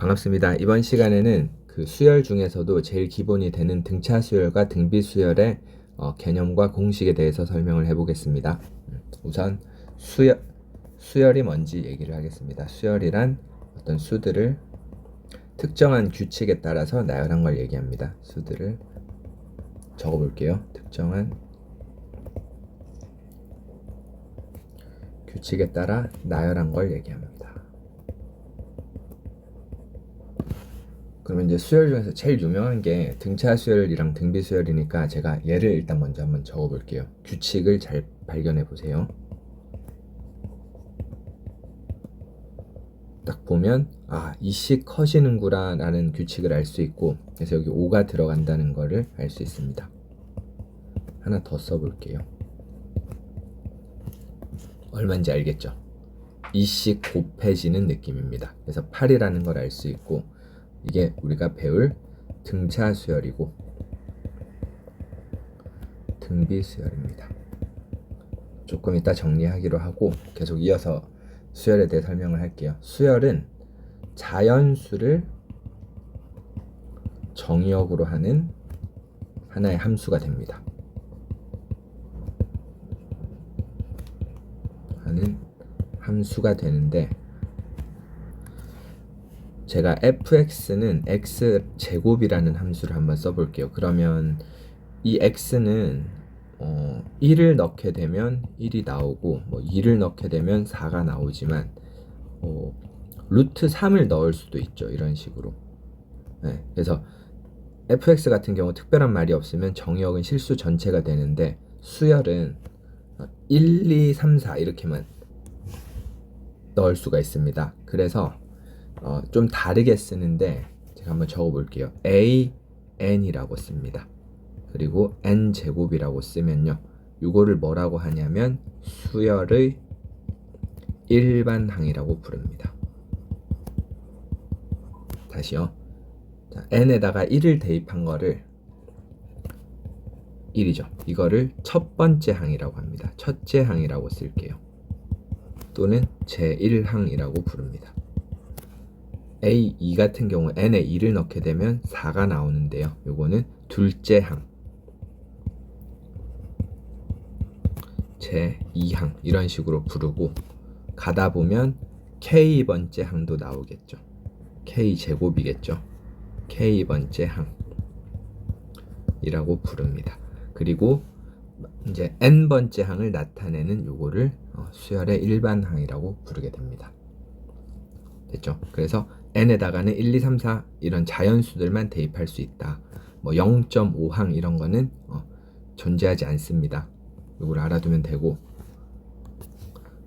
반갑습니다. 이번 시간에는 그 수열 중에서도 제일 기본이 되는 등차 수열과 등비 수열의 개념과 공식에 대해서 설명을 해보겠습니다. 우선 수열이 뭔지 얘기를 하겠습니다. 수열이란 어떤 수들을 특정한 규칙에 따라서 나열한 걸 얘기합니다. 수들을 적어볼게요. 특정한 규칙에 따라 나열한 걸 얘기합니다. 그러면 이제 수열 중에서 제일 유명한 게 등차 수열이랑 등비 수열이니까 제가 얘를 일단 먼저 한번 적어볼게요. 규칙을 잘 발견해 보세요. 딱 보면 이씩 커지는구나 라는 규칙을 알 수 있고, 그래서 여기 5가 들어간다는 거를 알 수 있습니다. 하나 더 써볼게요. 얼마인지 알겠죠? 이씩 곱해지는 느낌입니다. 그래서 8이라는 걸 알 수 있고, 이게 우리가 배울 등차 수열이고 등비 수열입니다. 조금 이따 정리하기로 하고 계속 이어서 수열에 대해 설명을 할게요. 수열은 자연수를 정의역으로 하는 하나의 함수가 됩니다. 하는 함수가 되는데, 제가 fx는 x제곱이라는 함수를 한번 써볼게요. 그러면 이 x는 1을 넣게 되면 1이 나오고 2를 넣게 되면 4가 나오지만 루트 3을 넣을 수도 있죠. 이런 식으로. 네, 그래서 fx 같은 경우 특별한 말이 없으면 정의역은 실수 전체가 되는데, 수열은 1, 2, 3, 4 이렇게만 넣을 수가 있습니다. 그래서 좀 다르게 쓰는데 제가 한번 적어볼게요. n이라고 씁니다. 그리고 n제곱이라고 쓰면요, 이거를 뭐라고 하냐면 수열의 일반항이라고 부릅니다. 다시요. 자, n에다가 1을 대입한 거를 1이죠. 이거를 첫 번째 항이라고 합니다. 첫째 항이라고 쓸게요. 또는 제1항이라고 부릅니다. A2 같은 경우 n에 2를 넣게 되면 4가 나오는데요. 요거는 둘째 항, 제2항 이런 식으로 부르고, 가다 보면 K번째 항도 나오겠죠. K제곱이겠죠. K번째 항이라고 부릅니다. 그리고 이제 N번째 항을 나타내는 요거를 수열의 일반항이라고 부르게 됩니다. 됐죠? 그래서 n에다가는 1, 2, 3, 4 이런 자연수들만 대입할 수 있다. 0.5항 이런 거는 존재하지 않습니다. 이걸 알아두면 되고,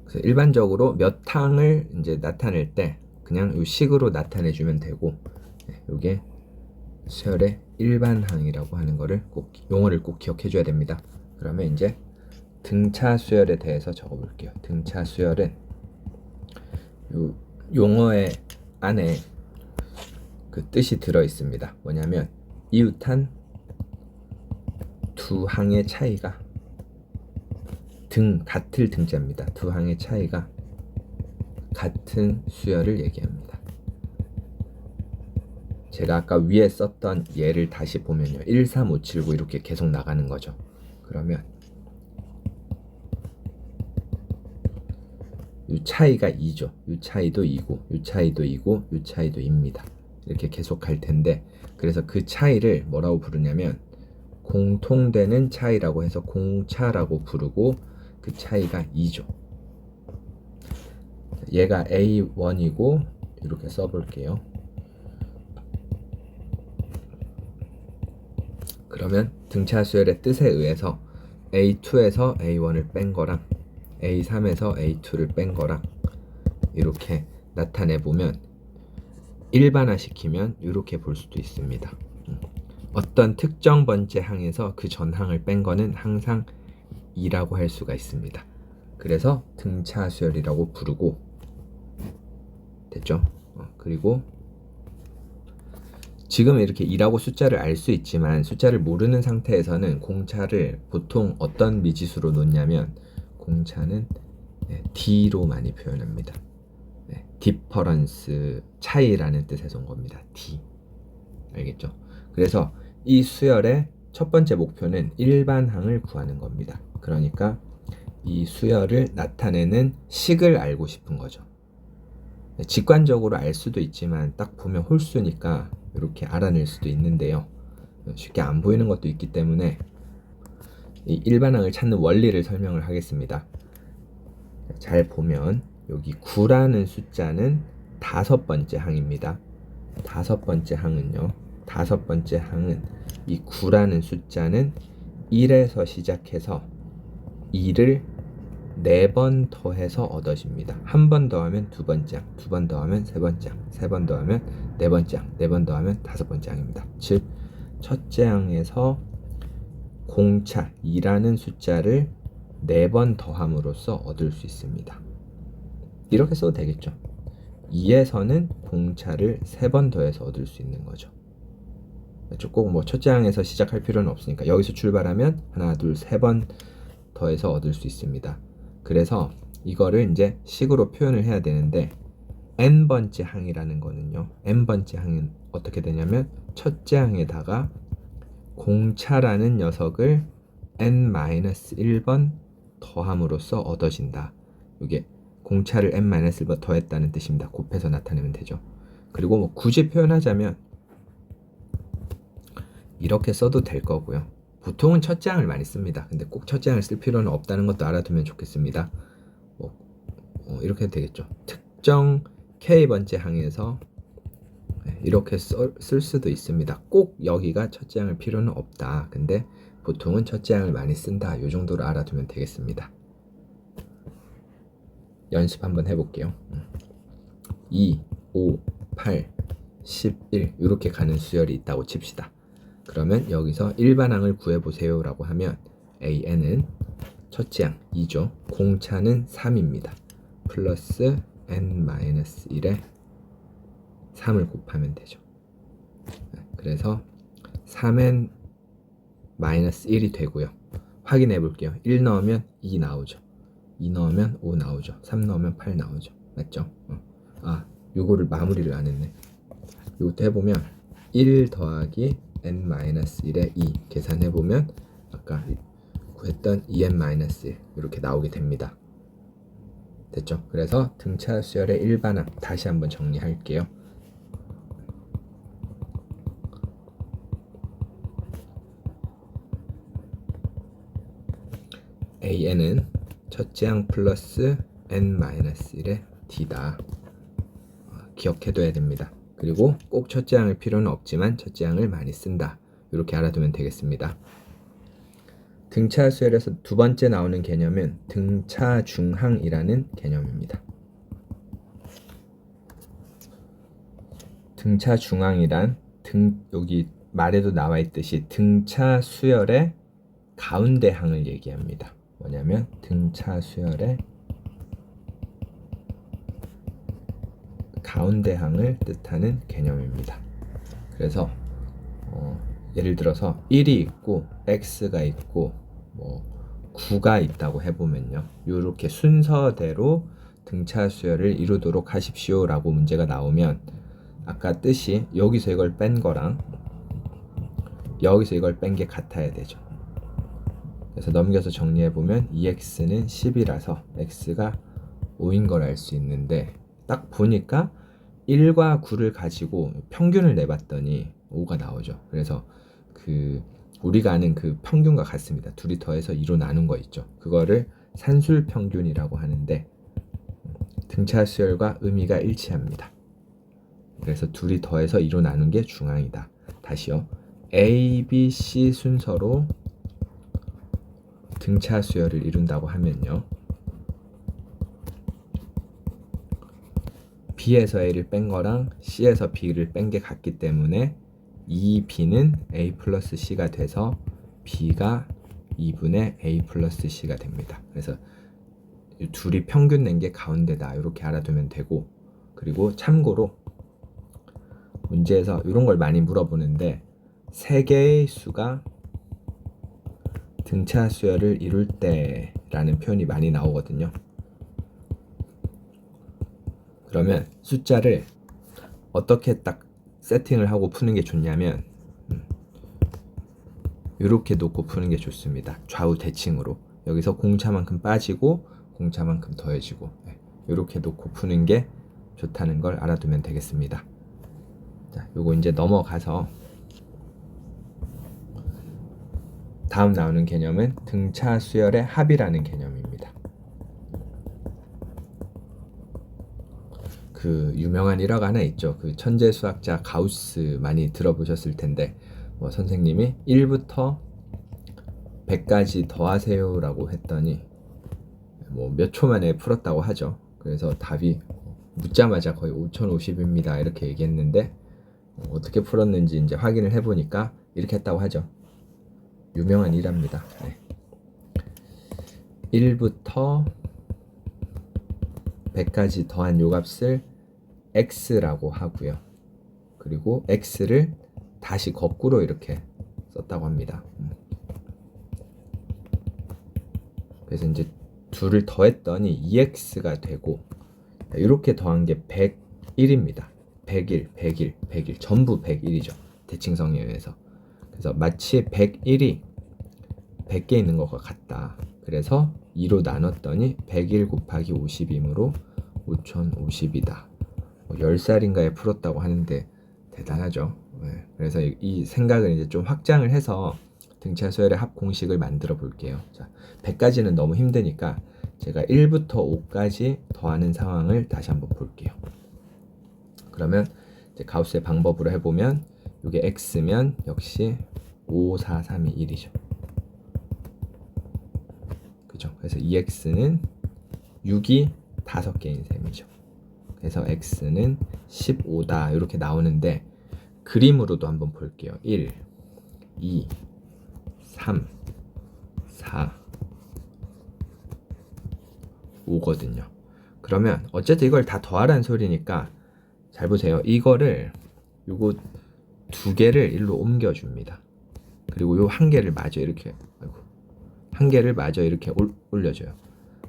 그래서 일반적으로 몇 항을 이제 나타낼 때 그냥 이 식으로 나타내주면 되고, 이게 수열의 일반항이라고 하는 거를 용어를 꼭 기억해줘야 됩니다. 그러면 이제 등차 수열에 대해서 적어볼게요. 등차 수열은 용어의 안에 그 뜻이 들어 있습니다. 뭐냐면 이웃한 두 항의 차이가 같을 등자입니다. 두 항의 차이가 같은 수열을 얘기합니다. 제가 아까 위에 썼던 예를 다시 보면요, 1, 3, 5, 7, 9 이렇게 계속 나가는 거죠. 그러면 이 차이가 2죠. 이 차이도 2고, 이 차이도 2고, 이 차이도 2입니다. 이렇게 계속 갈 텐데, 그래서 그 차이를 뭐라고 부르냐면 공통되는 차이라고 해서 공차라고 부르고, 그 차이가 2죠. 얘가 A1이고 이렇게 써볼게요. 그러면 등차 수열의 뜻에 의해서 A2에서 A1을 뺀 거랑 A3에서 A2를 뺀 거랑 이렇게 나타내 보면 일반화 시키면 이렇게 볼 수도 있습니다. 어떤 특정 번째 항에서 그 전 항을 뺀 거는 항상 2라고 할 수가 있습니다. 그래서 등차 수열이라고 부르고, 됐죠? 그리고 지금 이렇게 2라고 숫자를 알 수 있지만 숫자를 모르는 상태에서는 공차를 보통 어떤 미지수로 놓냐면 공차는 D로 많이 표현합니다. difference 차이라는 뜻에서 온 겁니다. D. 알겠죠? 그래서 이 수열의 첫 번째 목표는 일반항을 구하는 겁니다. 그러니까 이 수열을 나타내는 식을 알고 싶은 거죠. 직관적으로 알 수도 있지만 딱 보면 홀수니까 이렇게 알아낼 수도 있는데요. 쉽게 안 보이는 것도 있기 때문에 이 일반항을 찾는 원리를 설명을 하겠습니다. 잘 보면 여기 9라는 숫자는 다섯 번째 항입니다. 다섯 번째 항은요. 다섯 번째 항은 이 9라는 숫자는 1에서 시작해서 2를 4번 더해서 얻어집니다. 한 번 더하면 두 번째 항, 두 번 더하면 세 번째 항, 세 번 더하면 네 번째 항, 네 번 더하면 다섯 번째 항입니다. 즉 첫째 항에서 공차 2라는 숫자를 4번 더함으로써 얻을 수 있습니다. 이렇게 써도 되겠죠. 2에서는 공차를 3번 더해서 얻을 수 있는 거죠. 꼭 뭐 첫째 항에서 시작할 필요는 없으니까 여기서 출발하면 하나, 둘, 3번 더해서 얻을 수 있습니다. 그래서 이거를 이제 식으로 표현을 해야 되는데 n번째 항이라는 거는요. n번째 항은 어떻게 되냐면 첫째 항에다가 공차라는 녀석을 n-1번 더함으로써 얻어진다. 이게 공차를 n-1번 더했다는 뜻입니다. 곱해서 나타내면 되죠. 그리고 뭐 굳이 표현하자면 이렇게 써도 될 거고요. 보통은 첫째 항을 많이 씁니다. 근데 꼭 첫째 항을 쓸 필요는 없다는 것도 알아두면 좋겠습니다. 이렇게 해도 되겠죠. 특정 k번째 항에서 이렇게 쓸 수도 있습니다. 꼭 여기가 첫째 항일 필요는 없다. 근데 보통은 첫째 항을 많이 쓴다. 이 정도로 알아두면 되겠습니다. 연습 한번 해볼게요. 2, 5, 8, 11 이렇게 가는 수열이 있다고 칩시다. 그러면 여기서 일반항을 구해보세요 라고 하면 AN은 첫째 항 2죠. 공차는 3입니다. 플러스 n-1에 3을 곱하면 되죠. 그래서 3n-1이 되고요. 확인해 볼게요. 1 넣으면 2 나오죠. 2 넣으면 5 나오죠. 3 넣으면 8 나오죠. 맞죠? 요거를 마무리를 안 했네. 요것도 해보면 1 더하기 n-1에 2 계산해보면 아까 구했던 2n-1 이렇게 나오게 됩니다. 됐죠? 그래서 등차 수열의 일반항 다시 한번 정리할게요. AN은 첫째 항 플러스 n-1의 d다. 기억해둬야 됩니다. 그리고 꼭 첫째 항일 필요는 없지만 첫째 항을 많이 쓴다. 이렇게 알아두면 되겠습니다. 등차 수열에서 두 번째 나오는 개념은 등차 중항이라는 개념입니다. 등차 중항이란 여기 말에도 나와 있듯이 등차 수열의 가운데 항을 얘기합니다. 뭐냐면 등차 수열의 가운데 항을 뜻하는 개념입니다. 그래서 예를 들어서 1이 있고 x가 있고 9가 있다고 해보면요. 이렇게 순서대로 등차 수열을 이루도록 하십시오 라고 문제가 나오면 아까 뜻이 여기서 이걸 뺀 거랑 여기서 이걸 뺀 게 같아야 되죠. 그래서 넘겨서 정리해보면 2x는 10이라서 x가 5인 걸 알 수 있는데 딱 보니까 1과 9를 가지고 평균을 내봤더니 5가 나오죠. 그래서 우리가 아는 그 평균과 같습니다. 둘이 더해서 2로 나눈 거 있죠. 그거를 산술평균이라고 하는데 등차 수열과 의미가 일치합니다. 그래서 둘이 더해서 2로 나눈 게 중항이다. 다시요. A, B, C 순서로 등차 수열을 이룬다고 하면요. B에서 A를 뺀 거랑 C에서 B를 뺀 게 같기 때문에 2B는 A 플러스 C가 돼서 B가 2분의 A 플러스 C가 됩니다. 그래서 둘이 평균 낸 게 가운데다 이렇게 알아두면 되고, 그리고 참고로 문제에서 이런 걸 많이 물어보는데 3개의 수가 등차 수열을 이룰 때라는 표현이 많이 나오거든요. 그러면 숫자를 어떻게 딱 세팅을 하고 푸는 게 좋냐면 이렇게 놓고 푸는 게 좋습니다. 좌우 대칭으로. 여기서 공차만큼 빠지고 공차만큼 더해지고 이렇게 놓고 푸는 게 좋다는 걸 알아두면 되겠습니다. 자, 요거 이제 넘어가서 다음 나오는 개념은 등차 수열의 합이라는 개념입니다. 그 유명한 일화가 하나 있죠. 그 천재 수학자 가우스 많이 들어보셨을 텐데 선생님이 1부터 100까지 더하세요 라고 했더니 몇 초 만에 풀었다고 하죠. 그래서 답이 묻자마자 거의 5050입니다 이렇게 얘기했는데 어떻게 풀었는지 이제 확인을 해보니까 이렇게 했다고 하죠. 유명한 일화입니다. 1부터 100까지 더한 요 값을 x라고 하고요. 그리고 x를 다시 거꾸로 이렇게 썼다고 합니다. 그래서 이제 둘을 더했더니 2x가 되고 이렇게 더한 게 101입니다. 101, 101, 101 전부 101이죠. 대칭성에 의해서. 그래서 마치 101이 100개 있는 것과 같다. 그래서 2로 나눴더니 101 곱하기 50이므로 5050이다. 10살인가에 풀었다고 하는데 대단하죠. 그래서 이 생각을 이제 좀 확장을 해서 등차 수열의 합 공식을 만들어 볼게요. 자, 100까지는 너무 힘드니까 제가 1부터 5까지 더하는 상황을 다시 한번 볼게요. 그러면 이제 가우스의 방법으로 해보면 이게 x면 역시 5, 4, 3, 2, 1이죠. 그죠? 그래서 2x는 6이 5개인 셈이죠. 그래서 x는 15다 이렇게 나오는데 그림으로도 한번 볼게요. 1, 2, 3, 4, 5거든요. 그러면 어쨌든 이걸 다 더하라는 소리니까 잘 보세요. 이거를 요거 두 개를 일로 옮겨줍니다. 그리고 요 한 개를 마저 이렇게 한 개를 마저 이렇게 올려줘요.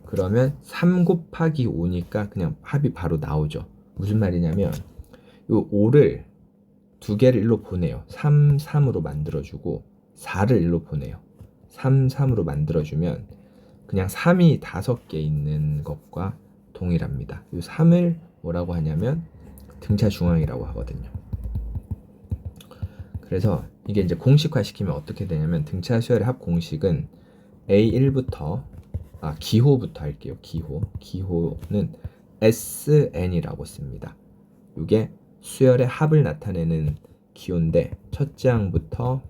그러면 3 곱하기 5니까 그냥 합이 바로 나오죠. 무슨 말이냐면 요 5를 두 개를 일로 보내요. 3, 3으로 만들어주고 4를 일로 보내요. 3, 3으로 만들어주면 그냥 3이 5개 있는 것과 동일합니다. 이 3을 뭐라고 하냐면 등차 중앙이라고 하거든요. 그래서 이게 이제 공식화 시키면 어떻게 되냐면 등차 수열의 합 공식은 A1부터 기호부터 할게요. 기호는 SN이라고 씁니다. 이게 수열의 합을 나타내는 기호인데 첫째 항부터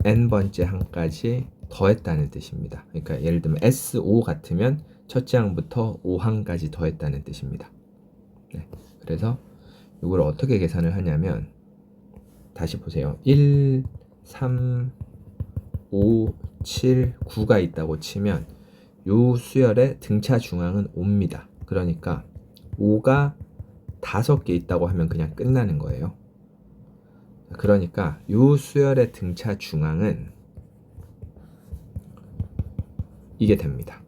n번째 항까지 더했다는 뜻입니다. 그러니까 예를 들면 S5 같으면 첫째 항부터 5항까지 더했다는 뜻입니다. 그래서 이걸 어떻게 계산을 하냐면 다시 보세요. 1, 3, 5, 7, 9가 있다고 치면 요 수열의 등차 중앙은 5입니다. 그러니까 5가 5개 있다고 하면 그냥 끝나는 거예요. 그러니까 요 수열의 등차 중앙은 이게 됩니다.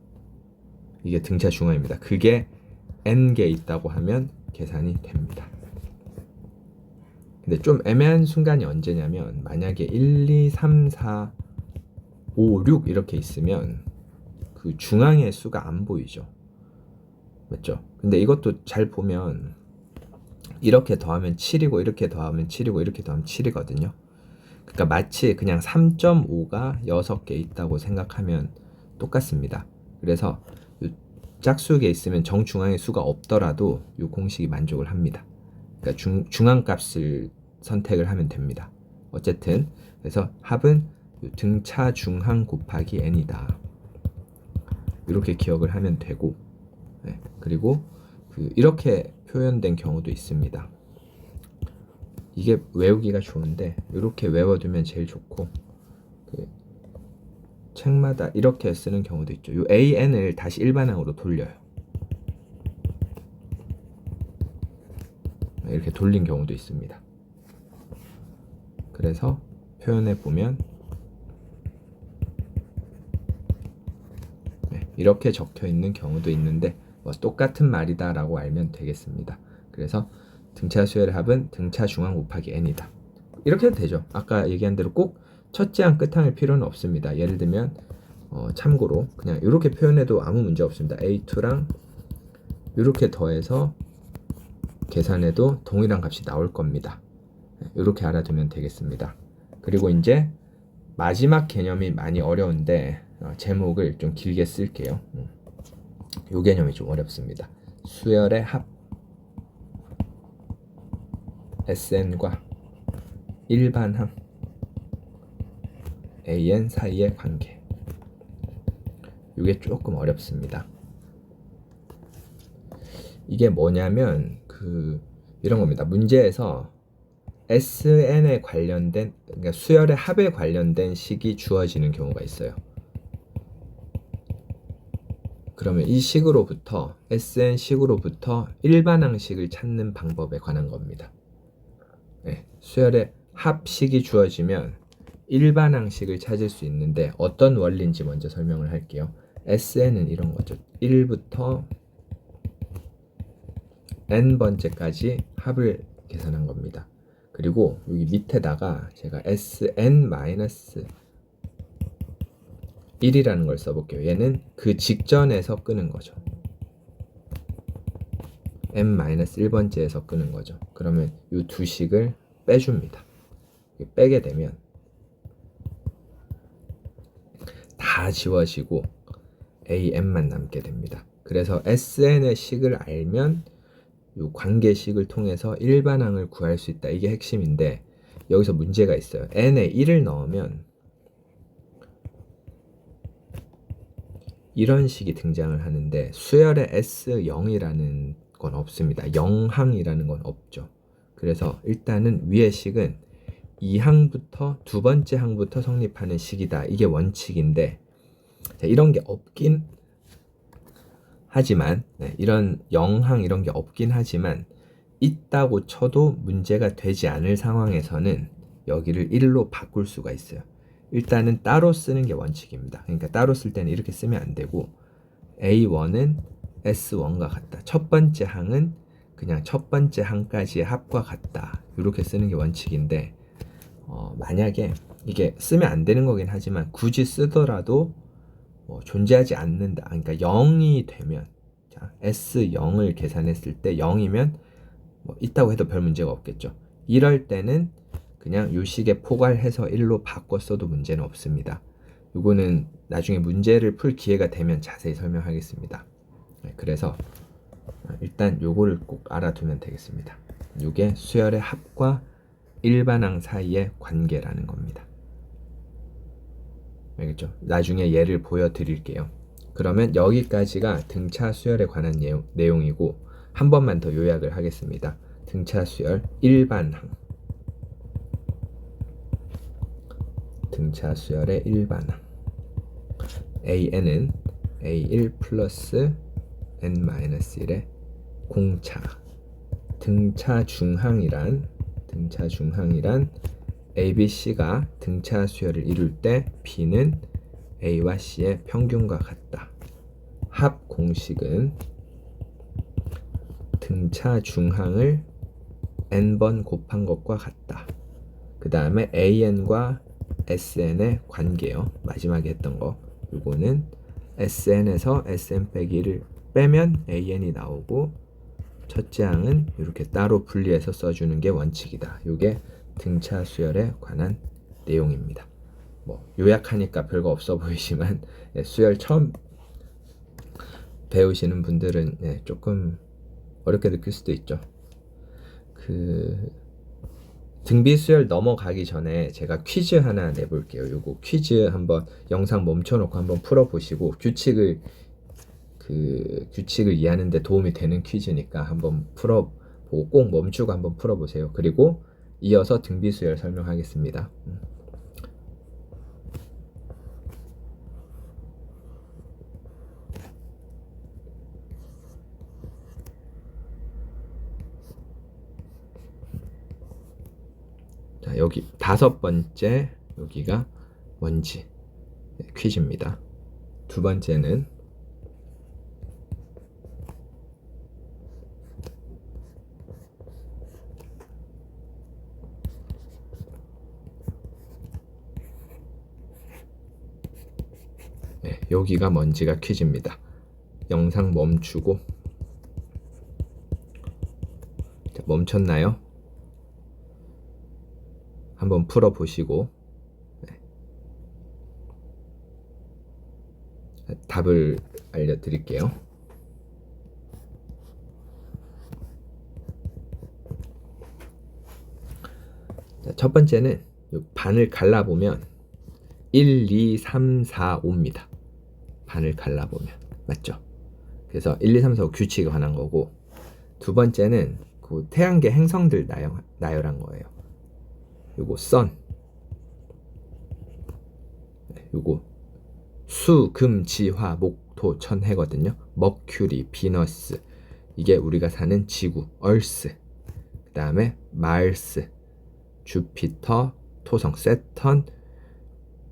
이게 등차 중앙입니다. 그게 n개 있다고 하면 계산이 됩니다. 근데 좀 애매한 순간이 언제냐면 만약에 1, 2, 3, 4, 5, 6 이렇게 있으면 그 중앙의 수가 안 보이죠. 맞죠? 근데 이것도 잘 보면 이렇게 더하면 7이고 이렇게 더하면 7이고 이렇게 더하면 7이거든요. 그러니까 마치 그냥 3.5가 6개 있다고 생각하면 똑같습니다. 그래서 짝수에 있으면 정중앙의 수가 없더라도 이 공식이 만족을 합니다. 그러니까 중앙값을 선택을 하면 됩니다. 어쨌든 그래서 합은 등차 중항 곱하기 n이다. 이렇게 기억을 하면 되고 그리고 이렇게 표현된 경우도 있습니다. 이게 외우기가 좋은데 이렇게 외워두면 제일 좋고 책마다 이렇게 쓰는 경우도 있죠. 이 AN을 다시 일반항으로 돌려요. 이렇게 돌린 경우도 있습니다. 그래서 표현해 보면 이렇게 적혀 있는 경우도 있는데 뭐 똑같은 말이다 라고 알면 되겠습니다. 그래서 등차 수열의 합은 등차 중항 곱하기 n이다. 이렇게 해도 되죠. 아까 얘기한 대로 꼭 첫째 항 끝항일 필요는 없습니다. 예를 들면 참고로 그냥 이렇게 표현해도 아무 문제 없습니다. A2랑 이렇게 더해서 계산해도 동일한 값이 나올 겁니다. 이렇게 알아두면 되겠습니다. 그리고 이제 마지막 개념이 많이 어려운데 제목을 좀 길게 쓸게요. 이 개념이 좀 어렵습니다. 수열의 합 SN과 일반항 AN 사이의 관계. 이게 조금 어렵습니다. 이게 뭐냐면 이런 겁니다. 문제에서 SN에 관련된, 그러니까 수열의 합에 관련된 식이 주어지는 경우가 있어요. 그러면 이 식으로부터 SN 식으로부터 일반항식을 찾는 방법에 관한 겁니다. 네, 수열의 합식이 주어지면 일반항식을 찾을 수 있는데 어떤 원리인지 먼저 설명을 할게요. SN은 이런 거죠. 1부터 n번째까지 합을 계산한 겁니다. 그리고 여기 밑에다가 제가 SN-1이라는 걸 써볼게요. 얘는 그 직전에서 끄는 거죠. n-1번째에서 끄는 거죠. 그러면 이 두 식을 빼줍니다. 빼게 되면 다 지워지고 AN만 남게 됩니다. 그래서 SN의 식을 알면 이 관계식을 통해서 일반항을 구할 수 있다. 이게 핵심인데 여기서 문제가 있어요. n에 1을 넣으면 이런 식이 등장을 하는데 수열의 S0이라는 건 없습니다. 0항이라는 건 없죠. 그래서 일단은 위의 식은 2항부터 두 번째 항부터 성립하는 식이다. 이게 원칙인데 이런 게 없긴 하지만 이런 0항 이런 게 없긴 하지만 있다고 쳐도 문제가 되지 않을 상황에서는 여기를 1로 바꿀 수가 있어요. 일단은 따로 쓰는 게 원칙입니다. 그러니까 따로 쓸 때는 이렇게 쓰면 안 되고 A1은 S1과 같다. 첫 번째 항은 그냥 첫 번째 항까지의 합과 같다. 이렇게 쓰는 게 원칙인데 만약에 이게 쓰면 안 되는 거긴 하지만 굳이 쓰더라도 존재하지 않는다. 그러니까 0이 되면 자, S0을 계산했을 때 0이면 있다고 해도 별 문제가 없겠죠. 이럴 때는 그냥 요 식에 포괄해서 1로 바꿔 써도 문제는 없습니다. 요거는 나중에 문제를 풀 기회가 되면 자세히 설명하겠습니다. 그래서 일단 요거를 꼭 알아두면 되겠습니다. 요게 수열의 합과 일반항 사이의 관계라는 겁니다. 알겠죠? 나중에 예를 보여드릴게요. 그러면 여기까지가 등차 수열에 관한 내용이고 한 번만 더 요약을 하겠습니다. 등차 수열 일반항, 등차 수열의 일반항 AN은 A1 플러스 N-1의 공차. 등차 중항이란 ABC가 등차 수열을 이룰 때 B는 A와 C의 평균과 같다. 합 공식은 등차 중항을 n번 곱한 것과 같다. 그 다음에 AN과 SN의 관계요. 마지막에 했던 거. 이거는 SN에서 SN 빼기 1을 빼면 AN이 나오고 첫째 항은 이렇게 따로 분리해서 써주는 게 원칙이다. 이게 등차 수열에 관한 내용입니다. 요약하니까 별거 없어 보이지만 수열 처음 배우시는 분들은 조금 어렵게 느낄 수도 있죠. 등비 수열 넘어가기 전에 제가 퀴즈 하나 내볼게요. 요거 퀴즈 한번 영상 멈춰놓고 한번 풀어보시고 규칙을 이해하는 데 도움이 되는 퀴즈니까 한번 풀어보고 꼭 멈추고 한번 풀어보세요. 그리고 이어서 등비 수열 설명하겠습니다. 자, 여기 다섯 번째 여기가 뭔지 퀴즈입니다. 두 번째는 여기가 뭔지가 퀴즈입니다. 영상 멈추고. 자, 멈췄나요? 한번 풀어보시고 답을 알려드릴게요. 자, 첫 번째는 반을 갈라보면 1, 2, 3, 4, 5입니다. 반을 갈라보면 맞죠? 그래서 1, 2, 3, 4, 5 규칙에 관한 거고, 두 번째는 그 태양계 행성들 나열한 거예요. 요거 선, 요거 수, 금, 지, 화, 목, 토, 천, 해거든요. 머큐리, 비너스, 이게 우리가 사는 지구, 얼스. 그 다음에 마르스, 주피터, 토성, 세턴,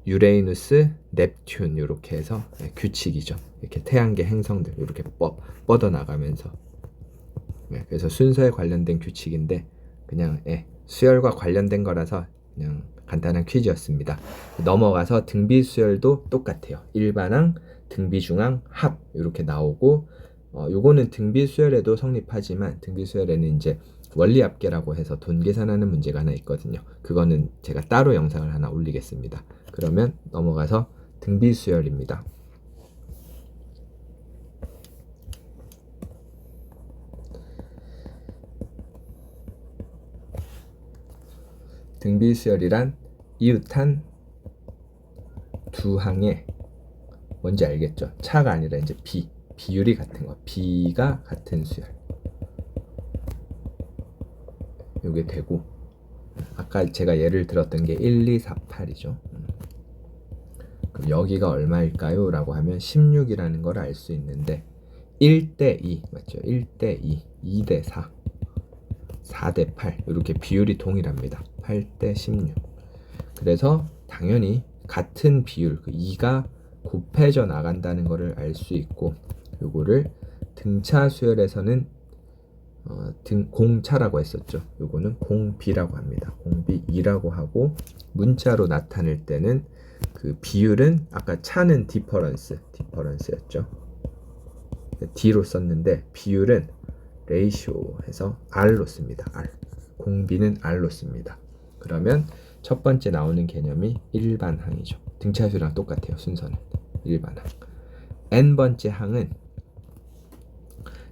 유레이누스, 넵튠, 이렇게 해서 규칙이죠. 이렇게 태양계 행성들 이렇게 뻗어 나가면서, 그래서 순서에 관련된 규칙인데 그냥 수열과 관련된 거라서 그냥 간단한 퀴즈였습니다. 넘어가서 등비 수열도 똑같아요. 일반항, 등비 중항, 합 이렇게 나오고, 요거는 등비 수열에도 성립하지만 등비 수열에는 이제 원리합계라고 해서 돈 계산하는 문제가 하나 있거든요. 그거는 제가 따로 영상을 하나 올리겠습니다. 그러면 넘어가서 등비 수열입니다. 등비 수열이란 이웃한 두 항에, 뭔지 알겠죠? 차가 아니라 이제 비율이 같은 거, 비가 같은 수열, 요게 되고, 아까 제가 예를 들었던 게 1, 2, 4, 8이죠. 그럼 여기가 얼마일까요? 라고 하면 16이라는 걸 알 수 있는데 1대 2 맞죠? 1대 2, 2대 4, 4대 8 이렇게 비율이 동일합니다. 8대 16. 그래서 당연히 같은 비율, 그 2가 곱해져 나간다는 것을 알 수 있고, 요거를 등차 수열에서는 공차라고 했었죠. 요거는 공비라고 합니다. 공비 2라고 하고, 문자로 나타낼 때는 그 비율은 아까 차는 디퍼런스였죠. D로 썼는데 비율은 레이시오 해서 R로 씁니다. R. 공비는 R로 씁니다. 그러면 첫 번째 나오는 개념이 일반항이죠. 등차수랑 똑같아요. 순서는 일반항. n번째 항은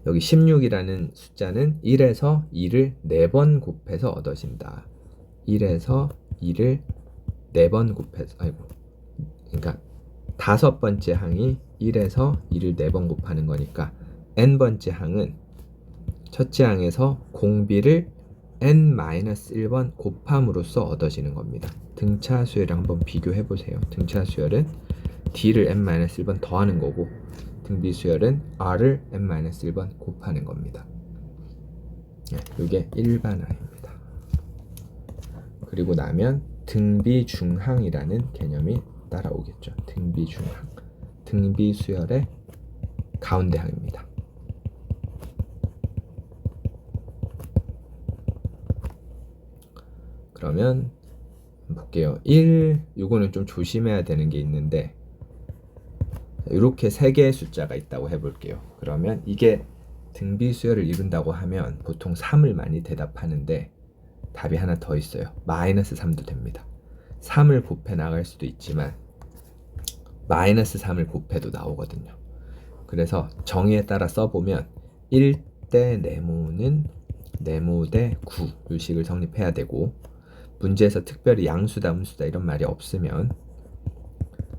여기 16이라는 숫자는 1에서 2를 4번 곱해서 얻어진다. 1에서 2를 4번 곱해서, 그러니까 5번째 항이 1에서 2를 4번 곱하는 거니까 n번째 항은 첫째 항에서 공비를 n-1번 곱함으로써 얻어지는 겁니다. 등차 수열이랑 한번 비교해 보세요. 등차 수열은 d를 n-1번 더하는 거고, 등비 수열은 r을 n-1번 곱하는 겁니다. 이게 일반항입니다. 그리고 나면 등비 중항이라는 개념이 따라오겠죠. 등비 중항, 등비 수열의 가운데 항입니다. 그러면 볼게요. 1, 요거는 좀 조심해야 되는 게 있는데, 이렇게 3개의 숫자가 있다고 해볼게요. 그러면 이게 등비 수열을 이룬다고 하면 보통 3을 많이 대답하는데, 답이 하나 더 있어요. 마이너스 3도 됩니다. 3을 곱해 나갈 수도 있지만 마이너스 3을 곱해도 나오거든요. 그래서 정의에 따라 써보면 1대 네모는 네모대 9 유식을 성립해야 되고, 문제에서 특별히 양수다 음수다 이런 말이 없으면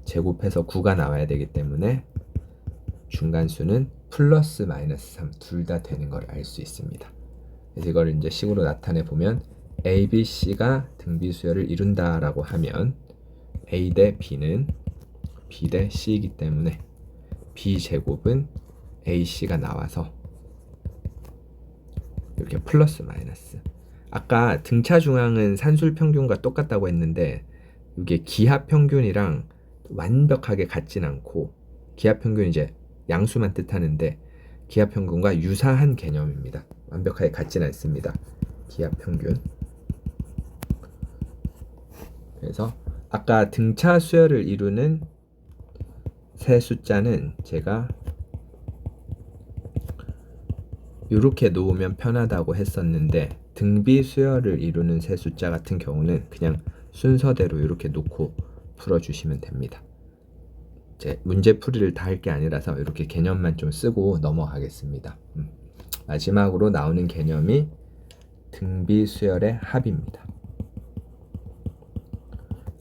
제곱해서 9가 나와야 되기 때문에 중간수는 플러스 마이너스 3 둘 다 되는 걸 알 수 있습니다. 그래서 이걸 이제 식으로 나타내 보면 A, B, C가 등비 수열을 이룬다라고 하면 A 대 B는 B 대 C이기 때문에 B 제곱은 AC가 나와서 이렇게 플러스 마이너스. 아까 등차 중항은 산술 평균과 똑같다고 했는데 이게 기하 평균이랑 완벽하게 같진 않고, 기하 평균은 이제 양수만 뜻하는데 기하 평균과 유사한 개념입니다. 완벽하게 같진 않습니다. 기하 평균. 그래서 아까 등차 수열을 이루는 세 숫자는 제가 이렇게 놓으면 편하다고 했었는데 등비 수열을 이루는 세 숫자 같은 경우는 그냥 순서대로 이렇게 놓고 풀어주시면 됩니다. 이제 문제풀이를 다 할 게 아니라서 이렇게 개념만 좀 쓰고 넘어가겠습니다. 마지막으로 나오는 개념이 등비 수열의 합입니다.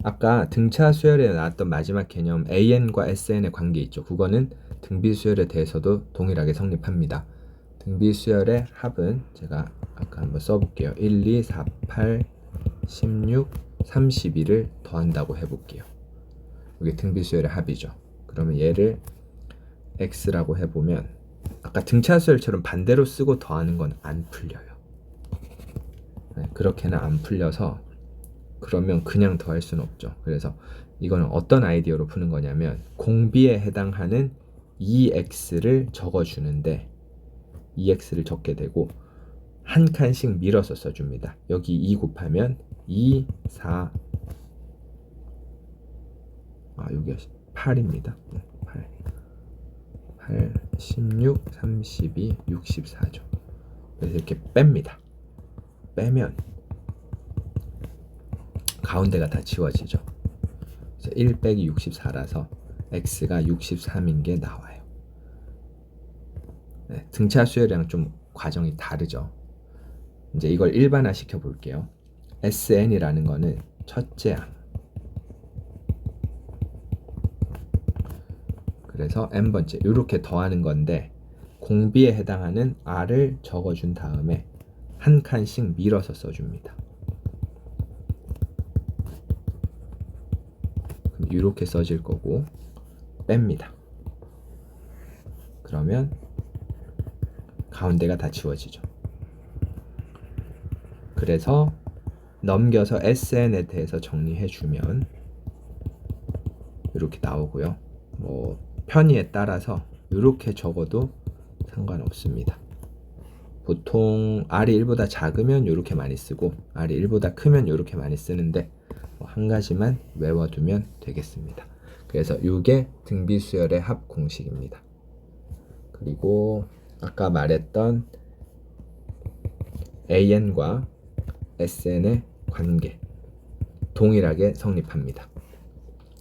아까 등차 수열에 나왔던 마지막 개념 AN과 SN의 관계 있죠. 그거는 등비 수열에 대해서도 동일하게 성립합니다. 등비 수열의 합은 제가 아까 한번 써볼게요. 1, 2, 4, 8, 16, 32를 더한다고 해볼게요. 이게 등비 수열의 합이죠. 그러면 얘를 x라고 해보면 아까 등차 수열처럼 반대로 쓰고 더하는 건 안 풀려요. 네, 그렇게는 안 풀려서 그러면 그냥 더할 수는 없죠. 그래서 이거는 어떤 아이디어로 푸는 거냐면 공비에 해당하는 2x를 적어주는데 2x를 적게 되고 한 칸씩 밀어서 써줍니다. 여기 2 곱하면 2, 4, 여기 8입니다. 8, 16, 32, 64죠. 그래서 이렇게 뺍니다. 빼면 가운데가 다 지워지죠. 그래서 1 빼기 64라서 x가 63인 게 나와요. 네, 등차 수열이랑 좀 과정이 다르죠. 이제 이걸 일반화 시켜 볼게요. SN이라는 거는 첫째 항. 그래서 n번째 이렇게 더하는 건데 공비에 해당하는 r을 적어준 다음에 한 칸씩 밀어서 써줍니다. 그럼 이렇게 써질 거고 뺍니다. 그러면 가운데가 다 지워지죠. 그래서 넘겨서 SN에 대해서 정리해주면 이렇게 나오고요. 편의에 따라서 이렇게 적어도 상관없습니다. 보통 R이 1보다 작으면 이렇게 많이 쓰고 R이 1보다 크면 이렇게 많이 쓰는데 한 가지만 외워두면 되겠습니다. 그래서 이게 등비수열의 합 공식입니다. 그리고 아까 말했던 AN과 SN의 관계 동일하게 성립합니다.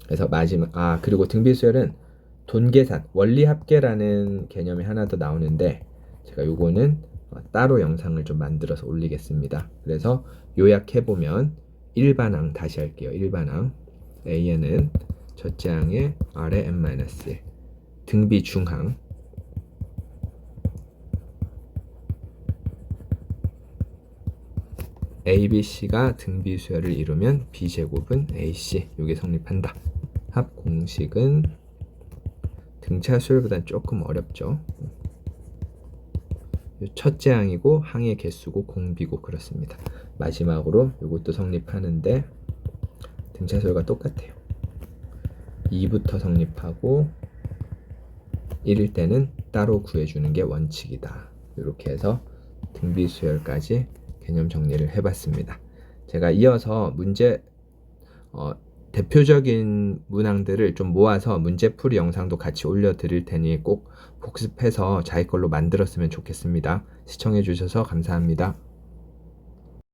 그래서 마지막 그리고 등비수열은 돈계산 원리합계라는 개념이 하나 더 나오는데 제가 요거는 따로 영상을 좀 만들어서 올리겠습니다. 그래서 요약해보면 일반항 다시 할게요. 일반항 AN은 첫째 항의 R의 n-1 등비 중항 ABC가 등비 수열을 이루면 B제곱은 AC 요게 성립한다. 합 공식은 등차 수열보다는 조금 어렵죠. 첫째 항이고 항의 개수고 공비고 그렇습니다. 마지막으로 이것도 성립하는데 등차 수열과 똑같아요. 2부터 성립하고 1일 때는 따로 구해주는 게 원칙이다. 이렇게 해서 등비 수열까지 개념 정리를 해봤습니다. 제가 이어서 문제 대표적인 문항들을 좀 모아서 문제풀이 영상도 같이 올려드릴 테니 꼭 복습해서 자기 걸로 만들었으면 좋겠습니다. 시청해주셔서 감사합니다.